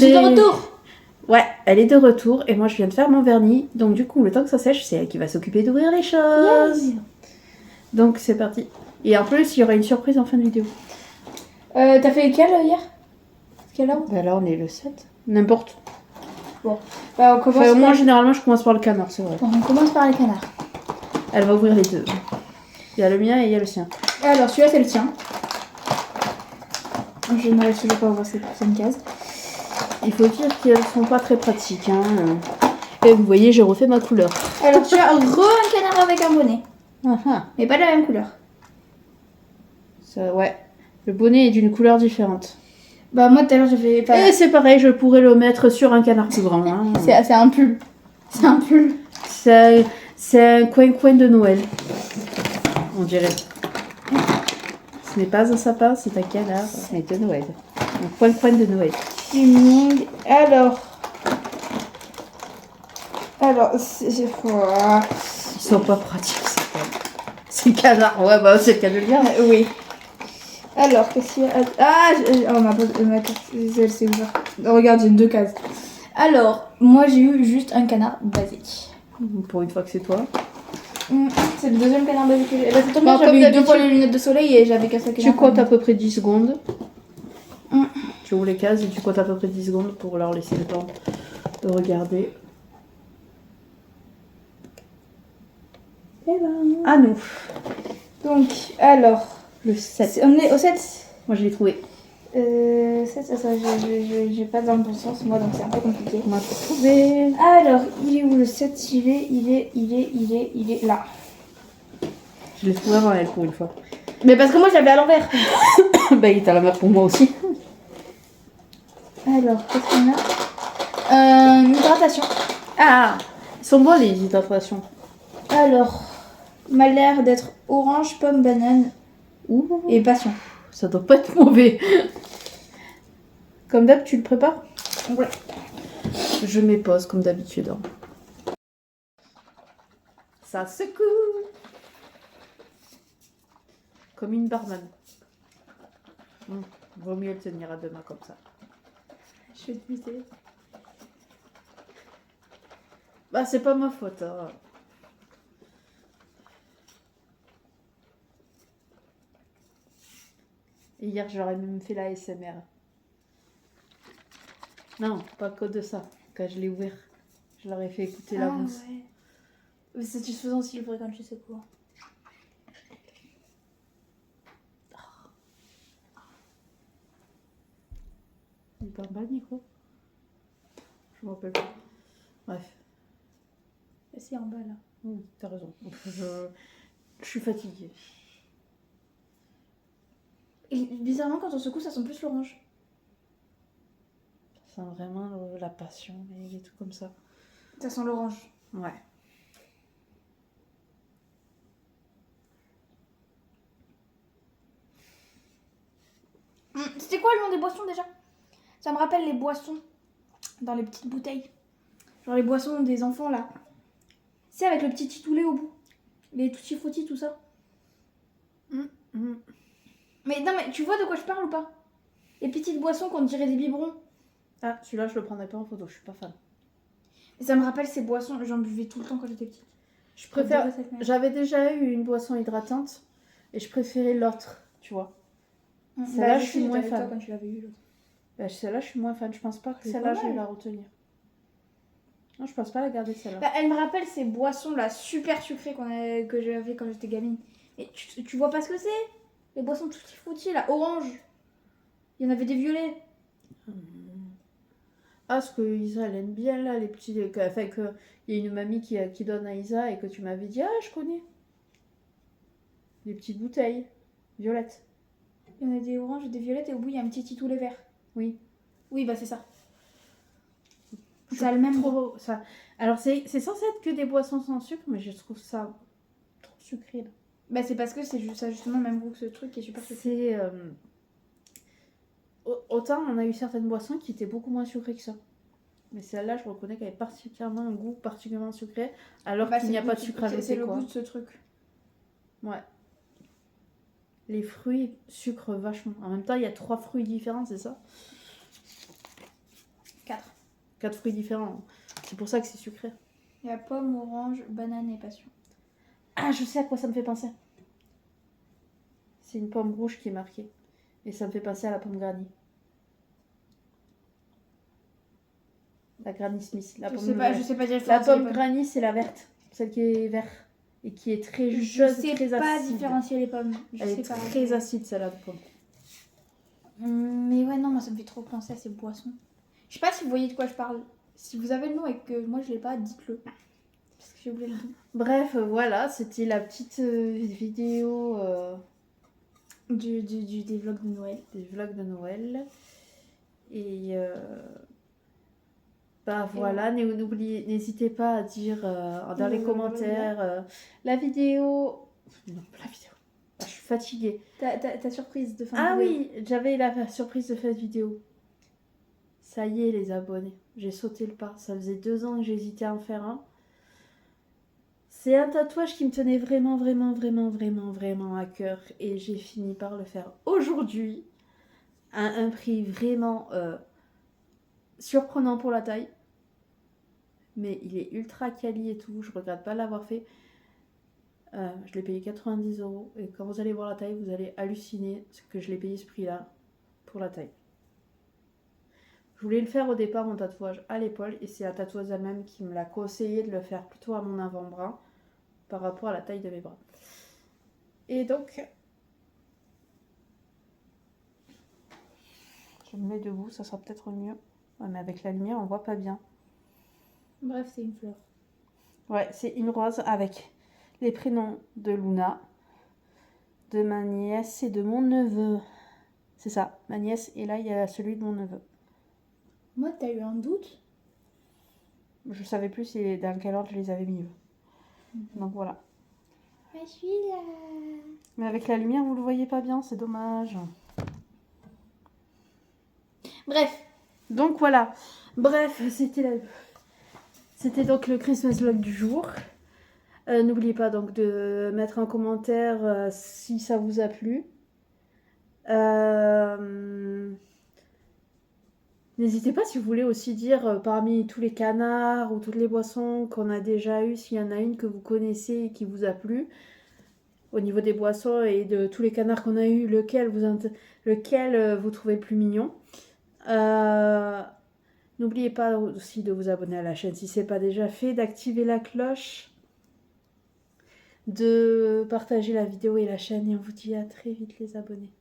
suis de retour. Ouais, elle est de retour et moi je viens de faire mon vernis. Donc du coup, le temps que ça sèche, c'est elle qui va s'occuper d'ouvrir les choses. Yes. Donc c'est parti. Et en plus, il y aura une surprise en fin de vidéo. T'as fait quelle hier? Quelle heure? Bah là, on est le 7. N'importe. Bon. Bah, on commence. Enfin, moi, généralement, je commence par le canard, c'est vrai. Bon, on commence par les canards. Elle va ouvrir les deux. Il y a le mien et il y a le sien. Alors, celui-là, c'est le tien. Je n'arrive toujours pas à ouvrir cette prochaine case. Il faut dire qu'elles sont pas très pratiques. Hein. Et vous voyez, j'ai refait ma couleur. Alors, tu as un canard avec un bonnet. Mais pas de la même couleur. Ça, ouais. Le bonnet est d'une couleur différente. Bah, moi, tout à l'heure, j'ai fait. Et c'est pareil, je pourrais le mettre sur un canard plus grand. Hein. C'est un pull. C'est un pull. C'est un coin-coin de Noël. On dirait. Ce n'est pas un sapin, c'est un canard, mais de Noël. Un coin-coin de Noël. Tuning. Alors, c'est. Ils sont pas pratiques, ces canards. Ouais, bah c'est le cas de le dire. Oui. Alors, qu'est-ce qu'il y a? Ah, oh, ma case, elle s'est ouverte. Regarde, j'ai 2 cases. Alors, moi, j'ai eu juste un canard basique. Pour une fois que c'est toi. C'est le deuxième canard basique que j'ai. Bah, c'est tombé, Bon, j'avais eu 2 fois les lunettes de soleil et j'avais qu'un seul canard. Tu comptes à peu près 10 secondes. Tu ouvres les cases et tu comptes à peu près 10 secondes pour leur laisser le temps de regarder. Et ben. À nous. Donc, alors. Le 7. On est au 7. Moi, je l'ai trouvé. 7, j'ai pas dans le bon sens, moi, donc c'est un peu compliqué. On m'a trouvé. Alors, il est où le 7? Il est là. Je l'ai trouvé avant elle pour une fois. Mais parce que moi, je l'avais à l'envers. Bah, il est à la mer pour moi aussi. Alors, qu'est-ce qu'on a? Hydratation. Ah, ils sont bons les hydratations. Alors, m'a l'air d'être orange, pomme, banane et passion. Ça doit pas être mauvais. Comme d'hab, tu le prépares? Ouais. Je m'épose comme d'habitude. Ça secoue. Comme une barman. Vaut mieux le tenir à 2 mains comme ça. Je vais te buter. Bah, c'est pas ma faute. Hein. Et hier, j'aurais même fait la ASMR. Non, pas que de ça. Quand je l'ai ouvert, je leur ai fait écouter la mousse. Ouais. Mais c'est satisfaisant s'il le ferait quand tu secoues. Il parle pas le micro. Je me rappelle pas. Bref. C'est en bas là. T'as raison. Je suis fatiguée. Et bizarrement, quand on secoue, ça sent plus l'orange. Ça sent vraiment la passion et des trucs comme ça. Ça sent l'orange. Ouais. C'était quoi le nom des boissons déjà? Ça me rappelle les boissons dans les petites bouteilles. Genre les boissons des enfants là. C'est avec le petit titoulet au bout. Les tutti frutti, tout ça. Mais non, mais tu vois de quoi je parle ou pas? Les petites boissons qu'on dirait des biberons. Ah, celui-là, je le prendrais pas en photo, je suis pas fan. Et ça me rappelle ces boissons, j'en buvais tout le temps quand j'étais petite. Je préfère. J'avais déjà eu une boisson hydratante et je préférais l'autre, tu vois. Celle-là, je suis moins fan. Quand tu l'avais eu, l'autre. Bah, celle-là, je suis moins fan. Je pense pas que celle-là, je vais la retenir. Non, je pense pas la garder celle-là. Bah, elle me rappelle ces boissons là super sucrées que j'avais quand j'étais gamine. Et tu vois pas ce que c'est? Les boissons tutti frutti là, orange. Il y en avait des violets. Ah, ce que Isa, elle aime bien là, les petits. Enfin, qu'il y a une mamie qui donne à Isa et que tu m'avais dit, ah, je connais. Les petites bouteilles violettes. Il y en a des oranges et des violettes et au bout il y a un petit titoulet vert. Oui. Oui, bah c'est ça. Ça a le même goût. Ça. Alors, c'est censé être que des boissons sans sucre, mais je trouve ça trop sucré là. Bah, c'est parce que c'est ça justement le même goût que ce truc qui est super sucré. C'est. Autant on a eu certaines boissons qui étaient beaucoup moins sucrées que ça. Mais celle-là, je reconnais qu'elle avait particulièrement un goût particulièrement sucré, alors qu'il n'y a pas de sucre ajouté. C'est le goût de ce truc. Ouais. Les fruits sucrent vachement. En même temps, il y a 3 fruits différents, c'est ça? 4 fruits différents. C'est pour ça que c'est sucré. Il y a pomme, orange, banane et passion. Ah, je sais à quoi ça me fait penser. C'est une pomme rouge qui est marquée. Et ça me fait penser à la pomme Granny. La Granny Smith. La Je pomme, sais pas dire la différencier les pomme pommes. Granny, c'est la verte. Celle qui est verte. Et qui est très Je jugeuse, sais très pas acide. différencier les pommes. Elle est très acide, celle-là de pomme. Mais ouais, non, moi ça me fait trop penser à ces boissons. Je sais pas si vous voyez de quoi je parle. Si vous avez le nom et que moi je l'ai pas, dites-le. Parce que j'ai oublié le nom. Bref, voilà, c'était la petite vidéo Des vlogs de Noël. des vlogs de Noël. Et bah voilà, n'hésitez pas à dire dans les commentaires la vidéo. Non, pas la vidéo. Ah, je suis fatiguée. Ta surprise de fin de Ah vidéo. oui, j'avais la surprise de fin de vidéo. Ça y est, les abonnés. J'ai sauté le pas. Ça faisait 2 ans que j'hésitais à en faire un. C'est un tatouage qui me tenait vraiment, vraiment, vraiment, vraiment, vraiment à cœur. Et j'ai fini par le faire aujourd'hui. À un prix vraiment surprenant pour la taille. Mais il est ultra quali et tout. Je regrette pas de l'avoir fait. Je l'ai payé 90 €. Et quand vous allez voir la taille, vous allez halluciner que je l'ai payé ce prix-là pour la taille. Je voulais le faire au départ, mon tatouage à l'épaule. Et c'est la tatoueuse elle-même qui me l'a conseillé de le faire plutôt à mon avant-bras par rapport à la taille de mes bras. Et donc, je me mets debout, ça sera peut-être mieux. Ouais, mais avec la lumière, on voit pas bien. Bref, c'est une fleur. Ouais, c'est une rose avec les prénoms de Luna, de ma nièce et de mon neveu. C'est ça, ma nièce, et là, il y a celui de mon neveu. Moi, t'as eu un doute? Je savais plus dans quel ordre je les avais mis eux. Donc voilà. Je suis là. Mais avec la lumière, vous le voyez pas bien, c'est dommage. Bref. Donc voilà. Bref, c'était donc le Christmas vlog du jour. N'oubliez pas donc de mettre un commentaire si ça vous a plu. N'hésitez pas si vous voulez aussi dire parmi tous les canards ou toutes les boissons qu'on a déjà eues, s'il y en a une que vous connaissez et qui vous a plu. Au niveau des boissons et de tous les canards qu'on a eu, lequel vous trouvez le plus mignon. N'oubliez pas aussi de vous abonner à la chaîne si ce n'est pas déjà fait, d'activer la cloche, de partager la vidéo et la chaîne. Et on vous dit à très vite les abonnés.